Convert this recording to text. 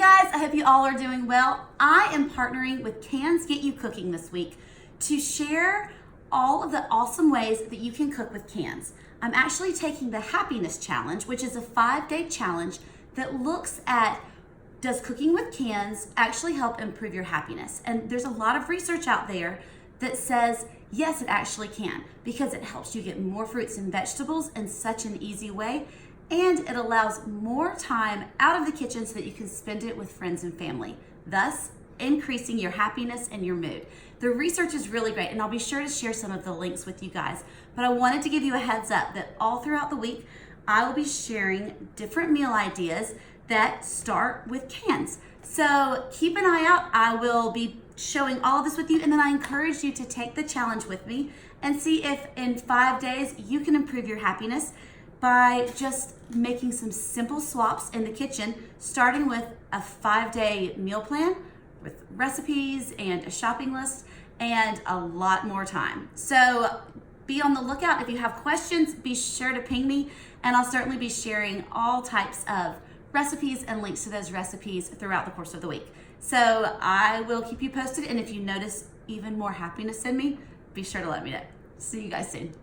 guys, I hope you all are doing well. I am partnering with Cans Get You Cooking this week to share all of the awesome ways that you can cook with cans. I'm actually taking the Happiness Challenge, which is a 5-day challenge that looks at, does cooking with cans actually help improve your happiness? And there's a lot of research out there that says, yes, it actually can, because it helps you get more fruits and vegetables in such an easy way, and it allows more time out of the kitchen so that you can spend it with friends and family, thus increasing your happiness and your mood. The research is really great, and I'll be sure to share some of the links with you guys, but I wanted to give you a heads up that all throughout the week, I will be sharing different meal ideas that start with cans. So keep an eye out. I will be showing all of this with you, and then I encourage you to take the challenge with me and see if in 5 days you can improve your happiness by just making some simple swaps in the kitchen, starting with a 5-day meal plan with recipes and a shopping list and a lot more time. So be on the lookout. If you have questions, be sure to ping me, and I'll certainly be sharing all types of recipes and links to those recipes throughout the course of the week. So I will keep you posted, and if you notice even more happiness in me, be sure to let me know. See you guys soon.